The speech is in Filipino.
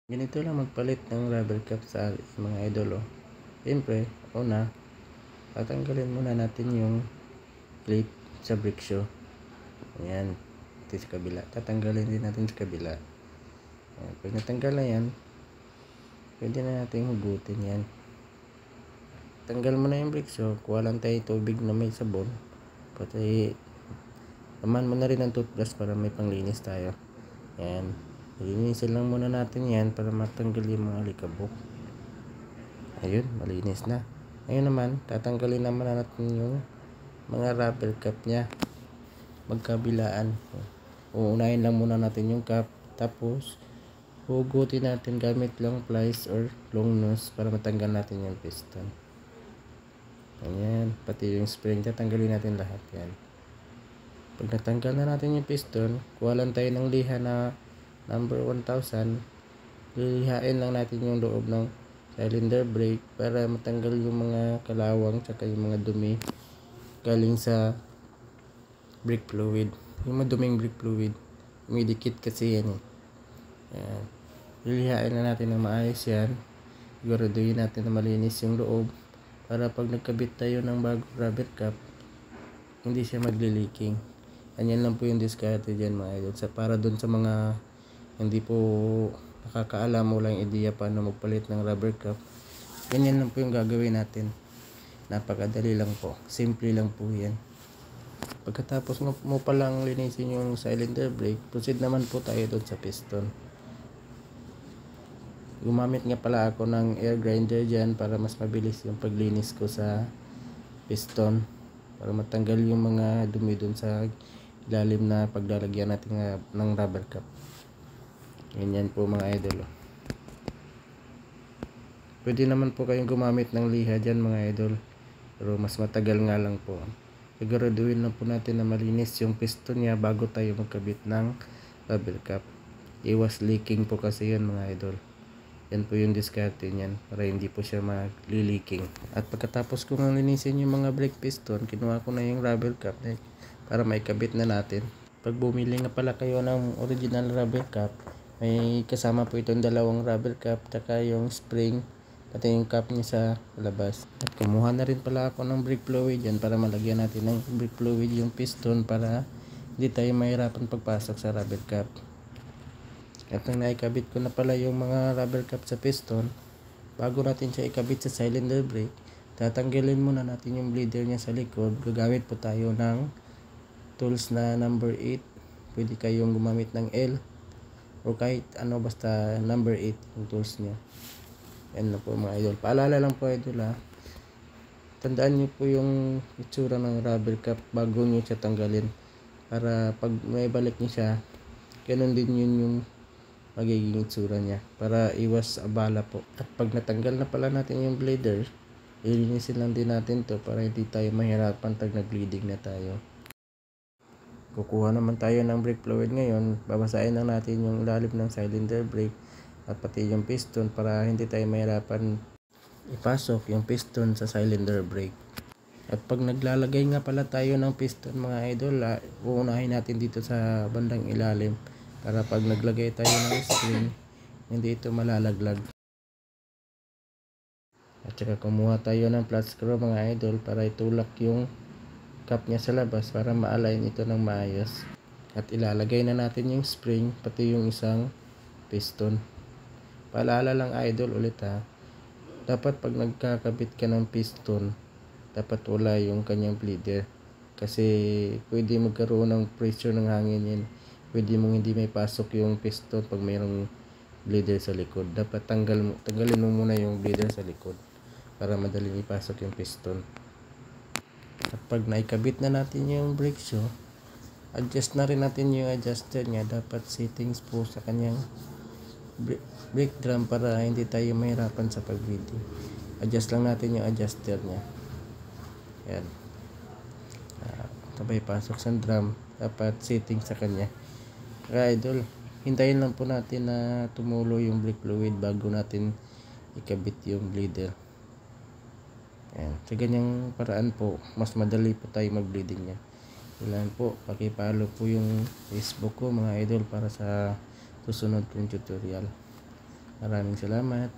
Ganito lang magpalit ng rubber cap sa mga idol. Siyempre, una, tatanggalin muna natin yung clip sa brake shoe. Ayan, ito sa kabila. Tatanggalin din natin sa kabila. Ayan, pag natanggal na yan, pwede na natin hugutin yan. Tanggal mo na yung brake shoe, kuha lang tayo tubig na may sabon. Pati, laman mo na rin ang toothbrush para may panglinis tayo. Ayan. Linisin lang muna natin yan para matanggal yung mga alikabok. Ayun, malinis na. Ngayon naman, tatanggalin naman natin yung mga rubber cap nya magkabilaan. Uunahin lang muna natin yung cap, tapos hugutin natin gamit lang pliers or long nose para matanggal natin yung piston. Ayan, pati yung spring, tatanggalin natin lahat yan. Pag natanggal na natin yung piston, kuha lang tayo ng liha na number 1000. Lilihain lang natin yung loob ng cylinder brake para matanggal yung mga kalawang tsaka yung mga dumi galing sa brake fluid. Yung maduming brake fluid, umidikit kasi yan. Ayan. Lilihain na natin ng maayos yan. Siguraduhin natin na malinis yung loob para pag nagkabit tayo ng bagong rubber cap, hindi siya magli-leaking. Ganyan lang po yung diskarte dyan mga idol. Para dun sa mga hindi po nakakaalam mo lang ideya paano magpalit ng rubber cap, ganyan lang po yung gagawin natin. Napakadali lang po, simple lang po yan. Pagkatapos mo palang linisin yung cylinder brake, proceed naman po tayo doon sa piston. Gumamit nga pala ako ng air grinder dyan para mas mabilis yung paglinis ko sa piston, para matanggal yung mga dumi doon sa ilalim na paglalagyan natin ng rubber cap. Ganyan po mga idol. Pwede naman po kayong gumamit ng liha dyan mga idol, pero mas matagal nga lang po. Siguraduhin lang po natin na malinis yung piston niya bago tayo magkabit ng rubber cap. Iwas leaking po kasi yun mga idol. Yan po yung diskarte niyan para hindi po siya mag-leaking. At pagkatapos ko nga linisin yung mga brake piston, kinuha ko na yung rubber cap para maikabit na natin. Pag bumili nga pala kayo ng original rubber cap, may kasama po itong dalawang rubber cap taka yung spring pati yung cap niya sa labas. At kumuha na rin pala ako ng brake fluid yan para malagyan natin ng brake fluid yung piston para hindi tayo mahirapan pagpasok sa rubber cap. At nang naikabit ko na pala yung mga rubber cap sa piston, bago natin siya ikabit sa cylinder brake, tatanggalin muna natin yung bleeder niya sa likod. Gagamit po tayo ng tools na number 8. Pwede kayong gumamit ng L o kahit ano, basta number 8 yung tools niya. Yan na po mga idol. Paalala lang po idol tandaan nyo po yung itsura ng rubber cap bago nyo siya tanggalin, para pag may balik nyo siya, ganun din yun yung magiging itsura niya, para iwas abala po. At pag natanggal na pala natin yung bleeder, ilinisin lang din natin to para hindi tayo mahirapan pag nag-bleeding na tayo. Kukuha naman tayo ng brake fluid ngayon. Babasahin lang natin yung ilalim ng cylinder brake at pati yung piston para hindi tayo mahirapan ipasok yung piston sa cylinder brake. At pag naglalagay nga pala tayo ng piston mga idol, uunahin natin dito sa bandang ilalim para pag naglagay tayo ng spring, hindi ito malalaglag. At saka kumuha tayo ng flat screw mga idol para itulak yung cap niya sa labas para ma-align ito ng maayos. At ilalagay na natin yung spring pati yung isang piston. Paalala lang idol ulit dapat pag nagkakabit ka ng piston, dapat wala yung kanyang bleeder, kasi pwede magkaroon ng pressure ng hangin yan. Pwede mong hindi may pasok yung piston pag mayroong bleeder sa likod. Dapat tanggalin mo muna yung bleeder sa likod para madaling ipasok yung piston. At pag naikabit na natin yung brake shoe, adjust na rin natin yung adjuster niya. Dapat settings po sa kanyang brake drum para hindi tayo mahirapan sa pag-bleeding. Adjust lang natin yung adjuster niya. Yan. Sabay pasok sa drum, dapat setting sa kanya. Kaya idol, hintayin lang po natin na tumulo yung brake fluid bago natin ikabit yung bleeder. Ayan. Sa ganyang paraan po, mas madali po tayo mag-bleeding niya. Kailangan po, pakipollow po yung Facebook ko mga idol para sa susunod kong tutorial. Maraming salamat.